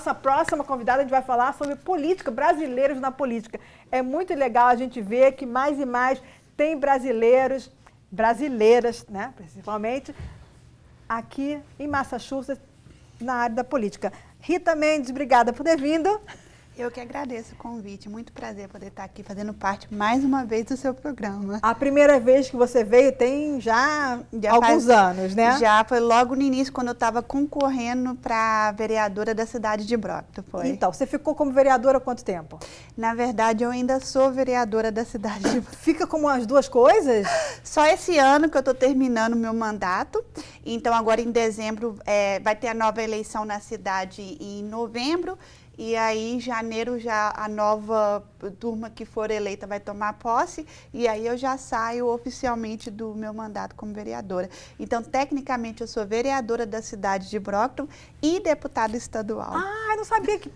Nossa próxima convidada, a gente vai falar sobre política, brasileiros na política. É muito legal a gente ver que mais e mais tem brasileiros, brasileiras, né, principalmente, aqui em Massachusetts, na área da política. Rita Mendes, obrigada por ter vindo. Eu que agradeço o convite, muito prazer poder estar aqui fazendo parte mais uma vez do seu programa. A primeira vez que você veio tem já alguns anos, né? Já, foi logo no início, quando eu estava concorrendo para vereadora da cidade de Brockton, foi. Então, você ficou como vereadora há quanto tempo? Na verdade, eu ainda sou vereadora da cidade de Brockton. Fica como as duas coisas? Só esse ano que eu estou terminando o meu mandato, então agora em dezembro vai ter a nova eleição na cidade em novembro, e aí, em janeiro, já a nova turma que for eleita vai tomar posse, e aí eu já saio oficialmente do meu mandato como vereadora. Então, tecnicamente, eu sou vereadora da cidade de Brockton e deputada estadual. Ah, eu não sabia que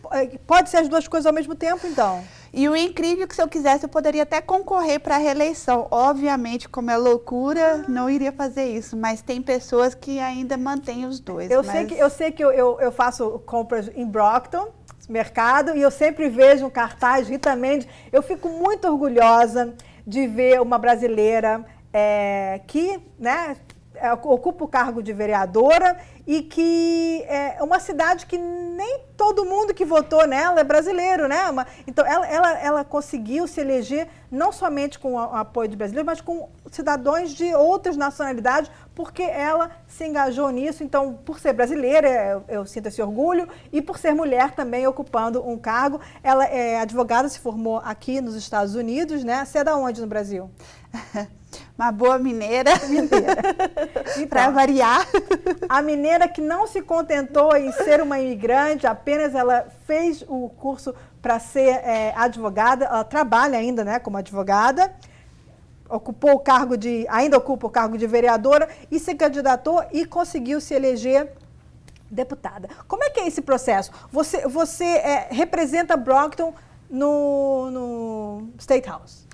pode ser as duas coisas ao mesmo tempo, então. E o incrível é que, se eu quisesse, eu poderia até concorrer para a reeleição. Obviamente, como é loucura, não iria fazer isso, mas tem pessoas que ainda mantêm os dois. Eu sei que eu faço compras em Brockton, mercado, e eu sempre vejo um cartaz Rita Mendes. Eu fico muito orgulhosa de ver uma brasileira que, né, ocupa o cargo de vereadora e que é uma cidade que nem todo mundo que votou nela é brasileiro, né? Então, ela conseguiu se eleger não somente com o apoio de brasileiros, mas com cidadãos de outras nacionalidades, porque ela se engajou nisso. Então, por ser brasileira, eu sinto esse orgulho, e por ser mulher também ocupando um cargo. Ela é advogada, se formou aqui nos Estados Unidos, né? Você é da onde no Brasil? Uma boa mineira. Então, para variar. A mineira que não se contentou em ser uma imigrante, apenas ela fez o curso para ser advogada. Ela trabalha ainda, né, como advogada. Ainda ocupa o cargo de vereadora e se candidatou e conseguiu se eleger deputada. Como é que é esse processo? Você representa Brockton no State House.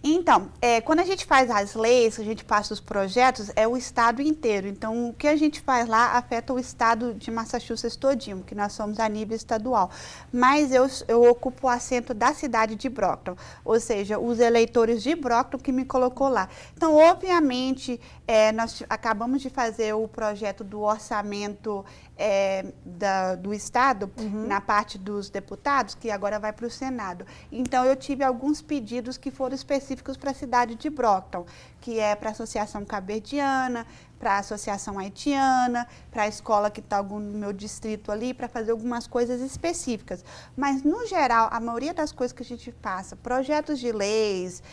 Então, quando a gente faz as leis, a gente passa os projetos, é o estado inteiro. Então, o que a gente faz lá afeta o estado de Massachusetts todinho, que nós somos a nível estadual. Mas eu ocupo o assento da cidade de Brockton, ou seja, os eleitores de Brockton que me colocou lá. Então, obviamente, nós acabamos de fazer o projeto do orçamento do estado, na parte dos deputados, que agora vai para o Senado. Então, eu tive alguns pedidos que foram específicos para a cidade de Brockton, que é para a Associação Cabo-Verdiana, para a Associação Haitiana, para a escola que está no meu distrito ali, para fazer algumas coisas específicas. Mas, no geral, a maioria das coisas que a gente passa, projetos de leis,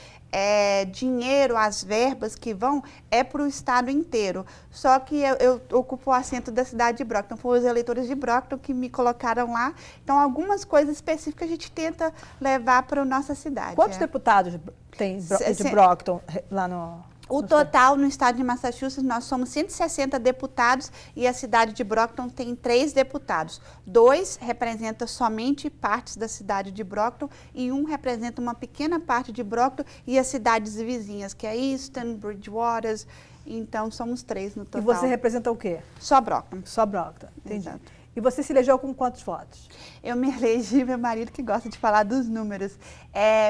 dinheiro, as verbas que vão, é para o estado inteiro. Só que eu ocupo o assento da cidade de Brockton. Foram os eleitores de Brockton que me colocaram lá. Então, algumas coisas específicas a gente tenta levar para a nossa cidade. Quantos deputados tem de Brockton lá no... O total no estado de Massachusetts, nós somos 160 deputados e a cidade de Brockton tem 3 deputados. 2 representam somente partes da cidade de Brockton e 1 representa uma pequena parte de Brockton e as cidades vizinhas, que é Easton, Bridgewater. Então, somos 3 no total. E você representa o quê? Só Brockton. Só Brockton, entendi. Exato. E você se elegeu com quantos votos? Eu me elegi, meu marido que gosta de falar dos números.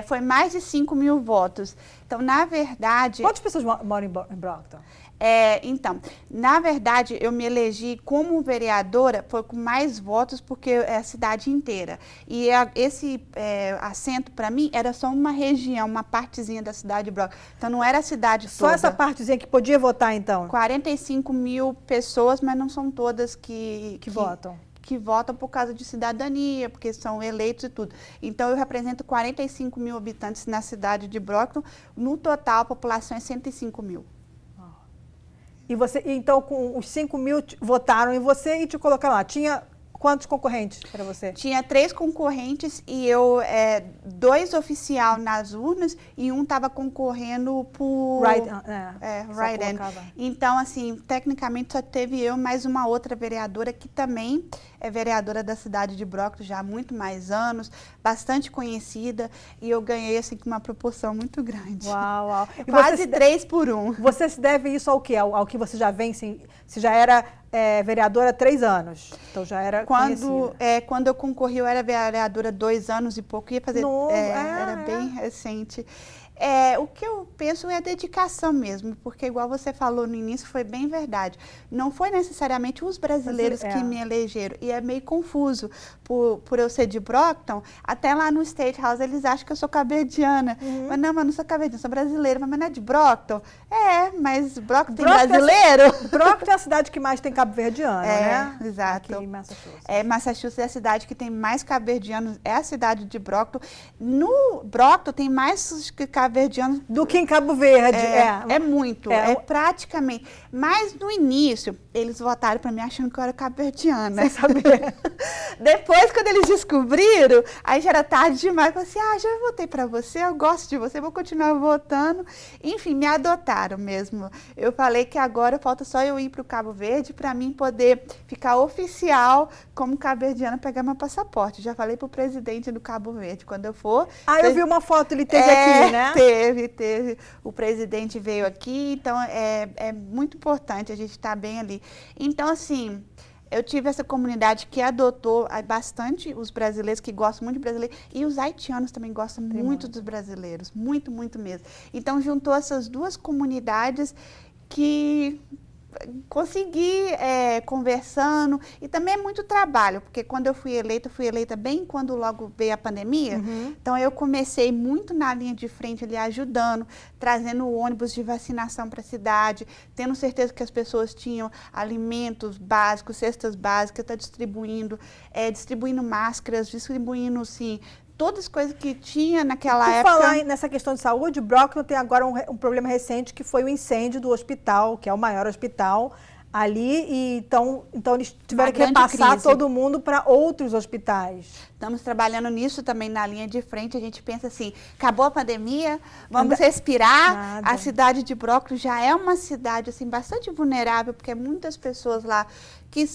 Foi mais de 5 mil votos. Então, na verdade... Quantas pessoas moram em Brockton? Então, na verdade, eu me elegi como vereadora, foi com mais votos, porque é a cidade inteira. E esse assento, para mim, era só uma região, uma partezinha da cidade de Brockton. Então, não era a cidade toda. Só essa partezinha que podia votar, então? 45 mil pessoas, mas não são todas que votam. Que votam por causa de cidadania, porque são eleitos e tudo. Então, eu represento 45 mil habitantes na cidade de Brockton. No total, a população é 105 mil. E você, então, com os 5 mil votaram em você e te colocaram lá. Tinha quantos concorrentes para você? Tinha 3 concorrentes e eu, 2 oficial nas urnas e 1 estava concorrendo por... Write-in. Então, assim, tecnicamente só teve eu mais uma outra vereadora que também é vereadora da cidade de Brockton já há muito mais anos, bastante conhecida, e eu ganhei, assim, com uma proporção muito grande. Uau, uau. Quase 3 por 1. Você se deve isso ao quê? Ao que você já vem, se já era vereadora há 3 anos. Então já era conhecida. Quando eu concorri, eu era vereadora 2 anos e pouco. Ia fazer. Era bem recente. O que eu penso é dedicação mesmo, porque igual você falou no início, foi bem verdade. Não foi necessariamente os brasileiros que me elegeram, e é meio confuso. Por eu ser de Brockton, até lá no State House eles acham que eu sou caberdiana. Mas não sou caberdiana, sou brasileira, mas não é de Brockton? Mas Brockton tem brasileiro? Brockton é a cidade que mais tem cabo-verdiano, né? Exato. Aqui em Massachusetts. Massachusetts é a cidade que tem mais cabo-verdianos, é a cidade de Brockton. No Brockton tem mais cabo-verdianos do que em Cabo Verde. É muito, praticamente. Mas no início, eles votaram para mim achando que eu era cabo-verdiana. Sem saber. Depois, quando eles descobriram, aí já era tarde demais. Eu falei assim, já votei para você, eu gosto de você, vou continuar votando. Enfim, me adotaram mesmo. Eu falei que agora falta só eu ir para o Cabo Verde para mim poder ficar oficial como cabo-verdiana, pegar meu passaporte. Já falei para o presidente do Cabo Verde, quando eu for... eu vi uma foto, ele teve aqui, né? Teve. O presidente veio aqui, então é muito importante a gente estar bem ali. Então, assim... Eu tive essa comunidade que adotou bastante os brasileiros, que gostam muito de brasileiros, e os haitianos também gostam muito dos brasileiros, muito, muito mesmo. Então, juntou essas duas comunidades que consegui conversando, e também é muito trabalho, porque quando eu fui eleita bem quando logo veio a pandemia, então eu comecei muito na linha de frente ali, ajudando, trazendo ônibus de vacinação para a cidade, tendo certeza que as pessoas tinham alimentos básicos, cestas básicas, distribuindo máscaras, distribuindo, sim, todas as coisas que tinha naquela época. Por falar nessa questão de saúde, Brockton tem agora um problema recente, que foi o incêndio do hospital, que é o maior hospital ali, e então eles tiveram que repassar todo mundo para outros hospitais. Estamos trabalhando nisso também na linha de frente. A gente pensa assim, acabou a pandemia, vamos respirar. A cidade de Brockton já é uma cidade assim, bastante vulnerável, porque muitas pessoas lá que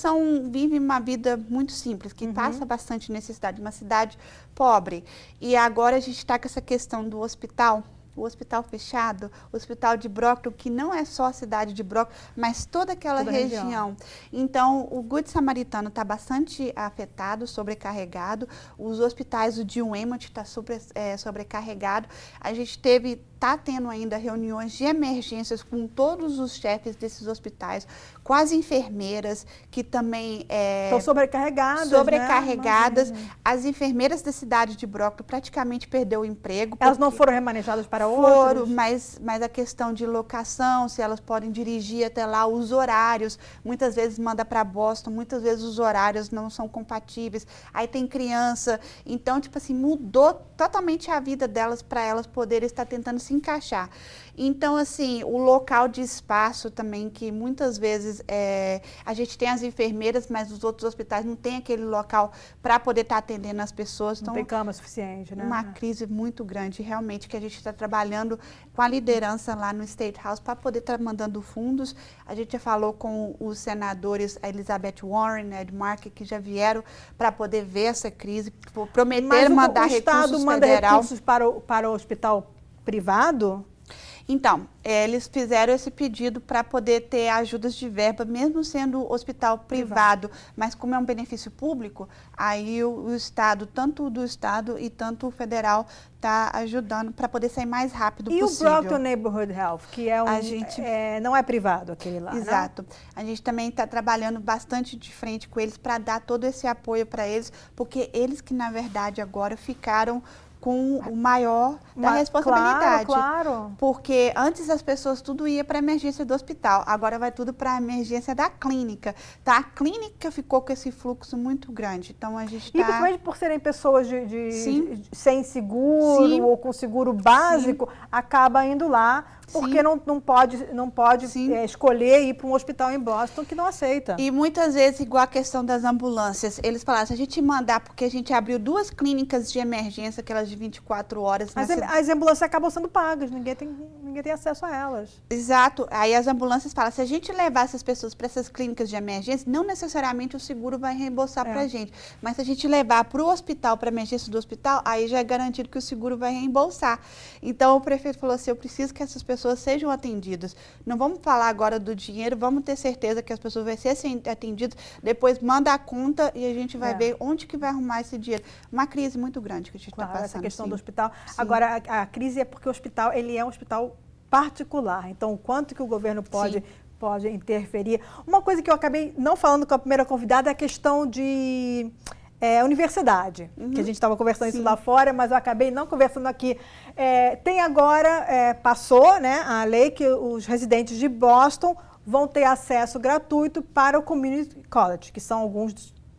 vivem uma vida muito simples, que passa bastante necessidade, uma cidade pobre. E agora a gente está com essa questão do hospital, o hospital fechado, o hospital de Brockton, que não é só a cidade de Brockton, mas toda aquela região. Então, o Good Samaritano está bastante afetado, sobrecarregado. Os hospitais, o de Weymouth está sobrecarregado. A gente está tendo ainda reuniões de emergências com todos os chefes desses hospitais, com as enfermeiras, que também estão sobrecarregadas. Né? As enfermeiras da cidade de Brockton praticamente perdeu o emprego. Elas não foram remanejadas para outros? Mas a questão de locação, se elas podem dirigir até lá, os horários, muitas vezes manda para Boston, muitas vezes os horários não são compatíveis, aí tem criança, então, tipo assim, mudou totalmente a vida delas para elas poderem estar tentando se encaixar. Então, assim, o local de espaço também, que muitas vezes a gente tem as enfermeiras, mas os outros hospitais não tem aquele local para poder estar atendendo as pessoas. Então, não tem cama suficiente, né? Uma crise muito grande, realmente, que a gente está trabalhando com a liderança lá no State House para poder estar mandando fundos. A gente já falou com os senadores, a Elizabeth Warren, Ed Markey, que já vieram para poder ver essa crise, prometeram mandar recursos federal. Mas o Estado manda recursos para o hospital privado? Então, eles fizeram esse pedido para poder ter ajudas de verba, mesmo sendo hospital privado, mas como é um benefício público, aí o Estado, tanto do Estado e tanto o federal, está ajudando para poder sair mais rápido possível. E o Brockton Neighborhood Health, que não é privado aquele lá, exato. Né? A gente também está trabalhando bastante de frente com eles para dar todo esse apoio para eles, porque eles que, na verdade, agora ficaram com o maior da responsabilidade. Claro. Porque antes as pessoas tudo ia para a emergência do hospital, agora vai tudo para a emergência da clínica. Tá? A clínica ficou com esse fluxo muito grande. Então a gente E principalmente por serem pessoas sem seguro ou com seguro básico, acaba indo lá porque não pode escolher ir para um hospital em Boston que não aceita. E muitas vezes, igual a questão das ambulâncias, eles falaram, se a gente mandar, porque a gente abriu 2 clínicas de emergência, aquelas de 24 horas. As ambulâncias acabam sendo pagas, ninguém tem acesso a elas. Exato. Aí as ambulâncias falam, se a gente levar essas pessoas para essas clínicas de emergência, não necessariamente o seguro vai reembolsar para a gente. Mas se a gente levar para o hospital, para a emergência do hospital, aí já é garantido que o seguro vai reembolsar. Então o prefeito falou assim, eu preciso que essas pessoas pessoas sejam atendidas. Não vamos falar agora do dinheiro, vamos ter certeza que as pessoas vão ser atendidas, depois manda a conta e a gente vai ver onde que vai arrumar esse dinheiro. Uma crise muito grande que a gente está passando. Essa questão do hospital. Sim. Agora, a crise é porque o hospital, ele é um hospital particular. Então, o quanto que o governo pode interferir. Uma coisa que eu acabei não falando com a primeira convidada é a questão de universidade, que a gente estava conversando isso lá fora, mas eu acabei não conversando aqui. Tem agora, passou, né, a lei que os residentes de Boston vão ter acesso gratuito para o Community College, que são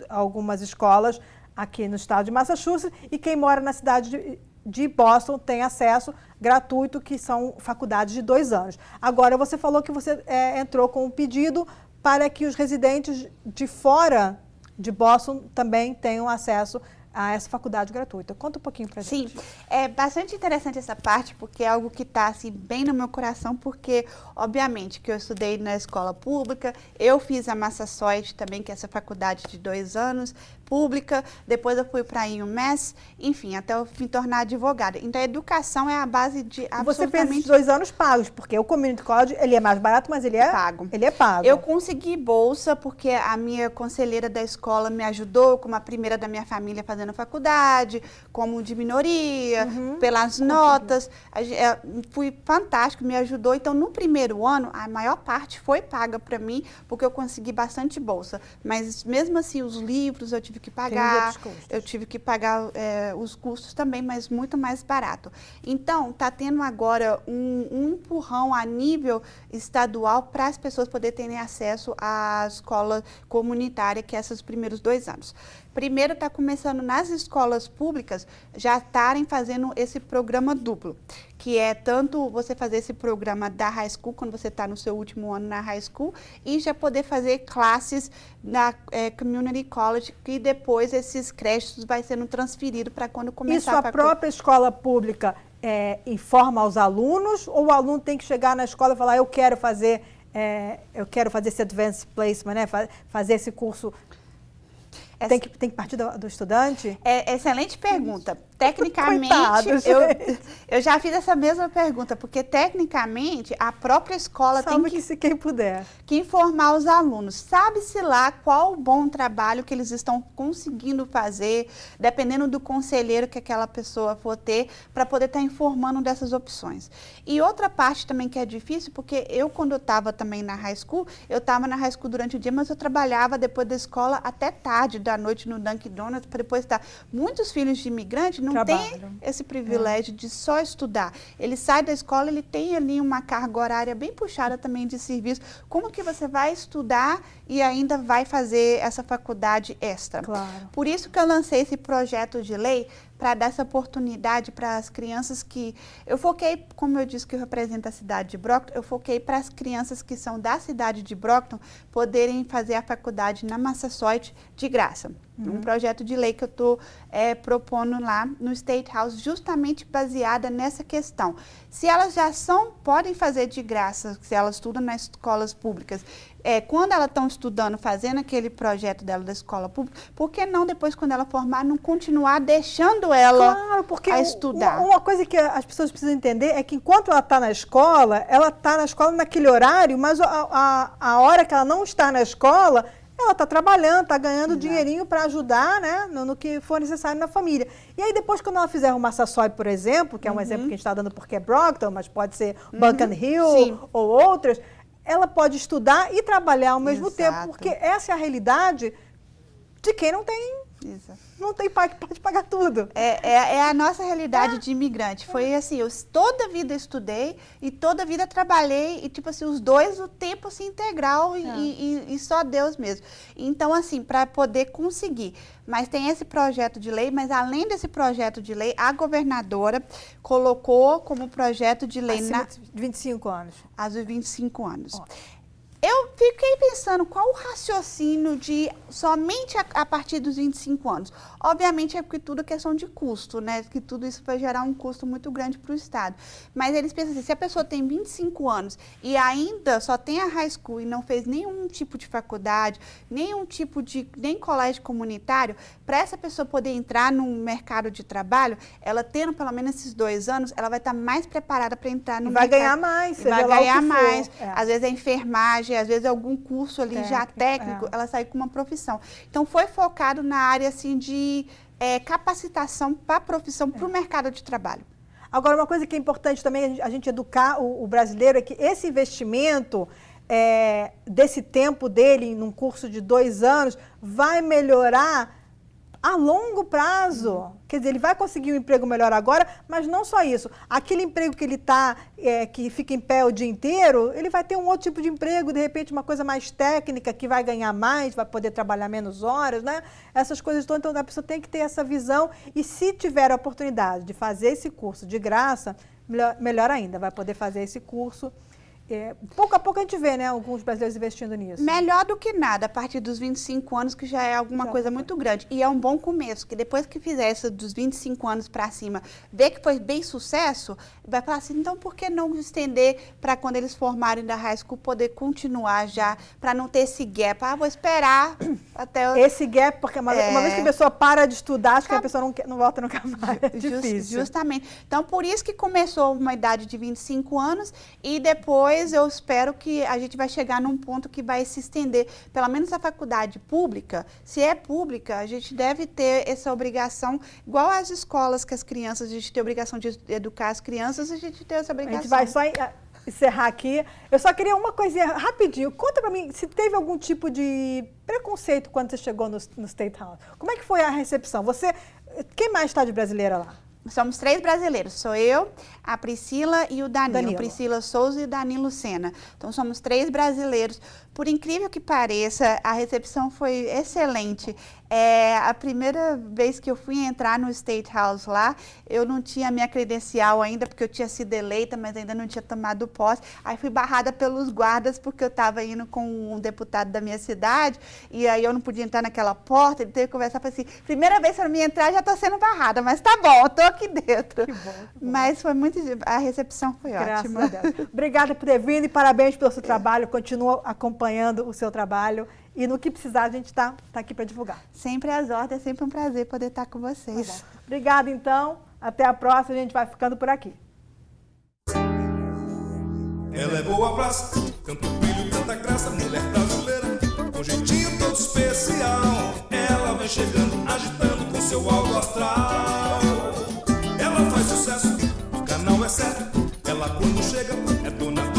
algumas escolas aqui no estado de Massachusetts, e quem mora na cidade de Boston tem acesso gratuito, que são faculdades de 2 anos. Agora, você falou que você entrou com um pedido para que os residentes de fora de Boston também tenham acesso a essa faculdade gratuita. Conta um pouquinho para a gente. Sim, é bastante interessante essa parte, porque é algo que está assim, bem no meu coração, porque, obviamente, que eu estudei na escola pública, eu fiz a Massasoit também, que é essa faculdade de 2 anos, pública, depois eu fui para a UMass, enfim, até eu me tornar advogada. Então, a educação é a base de absolutamente... Você fez 2 anos pagos, porque o Community College, ele é mais barato, mas ele é pago. Ele é pago. Eu consegui bolsa, porque a minha conselheira da escola me ajudou, como a primeira da minha família fazendo faculdade, como de minoria, pelas notas. Fui fantástico, me ajudou. Então, no primeiro ano, a maior parte foi paga para mim, porque eu consegui bastante bolsa. Mas, mesmo assim, os livros eu tive que pagar, eu tive que pagar os custos também, mas muito mais barato. Então, está tendo agora um empurrão a nível estadual para as pessoas poderem ter acesso à escola comunitária, que é esses primeiros 2 anos. Primeiro, está começando nas escolas públicas já estarem fazendo esse programa duplo, que é tanto você fazer esse programa da high school, quando você está no seu último ano na high school, e já poder fazer classes na community college, que depois esses créditos vai sendo transferido para quando começar a própria escola pública informa aos alunos, ou o aluno tem que chegar na escola e falar, eu quero fazer esse advanced placement, né? Fazer esse curso. Tem que partir do estudante? Excelente pergunta. Tecnicamente, eu já fiz essa mesma pergunta, porque tecnicamente a própria escola tem que informar os alunos. Sabe-se lá qual o bom trabalho que eles estão conseguindo fazer, dependendo do conselheiro que aquela pessoa for ter, para poder estar informando dessas opções. E outra parte também que é difícil, porque eu, quando eu estava também na high school, eu estava na high school durante o dia, mas eu trabalhava depois da escola até tarde da noite no Dunkin' Donuts, para depois estar. Muitos filhos de imigrantes não tem esse privilégio de só estudar. Ele sai da escola, ele tem ali uma carga horária bem puxada também de serviço. Como que você vai estudar e ainda vai fazer essa faculdade extra? Claro. Por isso que eu lancei esse projeto de lei, para dar essa oportunidade para as crianças que... Eu foquei, como eu disse que eu represento a cidade de Brockton, eu foquei para as crianças que são da cidade de Brockton poderem fazer a faculdade na Massasoit de graça. Um projeto de lei que eu estou propondo lá no State House, justamente baseada nessa questão. Se elas já podem fazer de graça, se elas estudam nas escolas públicas, quando elas estão estudando, fazendo aquele projeto dela da escola pública, por que não depois, quando ela formar, não continuar deixando ela a estudar? Uma coisa que as pessoas precisam entender é que enquanto ela está na escola naquele horário, mas a hora que ela não está na escola, ela está trabalhando, está ganhando dinheirinho para ajudar, né, no que for necessário na família. E aí depois, quando ela fizer o Massasoit, por exemplo, que é um exemplo que a gente está dando porque é Brockton, mas pode ser Buncombe Hill ou outras, ela pode estudar e trabalhar ao mesmo tempo, porque essa é a realidade de quem não tem pai que pode pagar tudo. É a nossa realidade de imigrante. Foi assim, eu toda a vida estudei e toda a vida trabalhei, e tipo assim, os dois o tempo assim, integral e só Deus mesmo. Então, assim, para poder conseguir. Mas tem esse projeto de lei, mas além desse projeto de lei, a governadora colocou como projeto de lei... Acima de 25 anos. Às 25 anos. Eu fiquei pensando qual o raciocínio de somente a partir dos 25 anos. Obviamente é porque tudo é questão de custo, né? Que tudo isso vai gerar um custo muito grande para o Estado. Mas eles pensam assim, se a pessoa tem 25 anos e ainda só tem a high school e não fez nenhum tipo de faculdade, nem colégio comunitário, para essa pessoa poder entrar no mercado de trabalho, ela tendo pelo menos esses 2 anos, ela vai estar mais preparada para entrar no mercado. Vai ganhar mais. Vai ganhar mais. Às vezes é enfermagem, às vezes é algum curso ali já técnico, ela sai com uma profissão. Então, foi focado na área assim, de capacitação para a profissão, para o mercado de trabalho. Agora, uma coisa que é importante também a gente educar o brasileiro é que esse investimento desse tempo dele num curso de 2 anos vai melhorar a longo prazo. Quer dizer, ele vai conseguir um emprego melhor agora, mas não só isso. Aquele emprego que ele está, que fica em pé o dia inteiro, ele vai ter um outro tipo de emprego, de repente uma coisa mais técnica, que vai ganhar mais, vai poder trabalhar menos horas, né? Essas coisas todas, então a pessoa tem que ter essa visão e se tiver a oportunidade de fazer esse curso de graça, melhor ainda, vai poder fazer esse curso. Pouco a pouco a gente vê, né, alguns brasileiros investindo nisso. Melhor do que nada, a partir dos 25 anos, que já é alguma coisa muito grande. E é um bom começo, que depois que fizer isso dos 25 anos para cima, ver que foi bem sucesso, vai falar assim, então por que não estender para quando eles formarem da high school, poder continuar já, para não ter esse gap. Vou esperar até... Esse gap, porque uma vez que a pessoa para de estudar, acho que a pessoa não volta nunca mais. É difícil. Justamente. Então, por isso que começou uma idade de 25 anos e depois eu espero que a gente vai chegar num ponto que vai se estender, pelo menos a faculdade pública, se é pública, a gente deve ter essa obrigação, igual às escolas que as crianças, a gente tem a obrigação de educar as crianças, a gente tem essa obrigação. A gente vai só encerrar aqui. Eu só queria uma coisinha rapidinho. Conta pra mim se teve algum tipo de preconceito quando você chegou no State House. Como é que foi a recepção? Quem mais está de brasileira lá? Somos 3 brasileiros, sou eu, a Priscila e o Danilo. Priscila Souza e Danilo Sena. Então, somos 3 brasileiros. Por incrível que pareça, a recepção foi excelente. A primeira vez que eu fui entrar no State House lá, eu não tinha minha credencial ainda, porque eu tinha sido eleita, mas ainda não tinha tomado posse. Aí fui barrada pelos guardas, porque eu estava indo com um deputado da minha cidade, e aí eu não podia entrar naquela porta, ele teve que conversar, falei assim, primeira vez para mim entrar, já estou sendo barrada, mas tá bom, estou aqui dentro. Que bom, que bom. Mas foi a recepção foi ótima. Graças a Deus. Obrigada por ter vindo e parabéns pelo seu trabalho, continua acompanhando o seu trabalho. E no que precisar, a gente está aqui para divulgar. Sempre às ordens, é sempre um prazer poder estar com vocês. Tá bom. Obrigada, então. Até a próxima, a gente vai ficando por aqui. Ela é boa praça, tanto brilho, tanta graça, mulher brasileira, com jeitinho todo especial. Ela vem chegando, agitando com seu alto astral. Ela faz sucesso, o canal é certo. Ela quando chega, é dona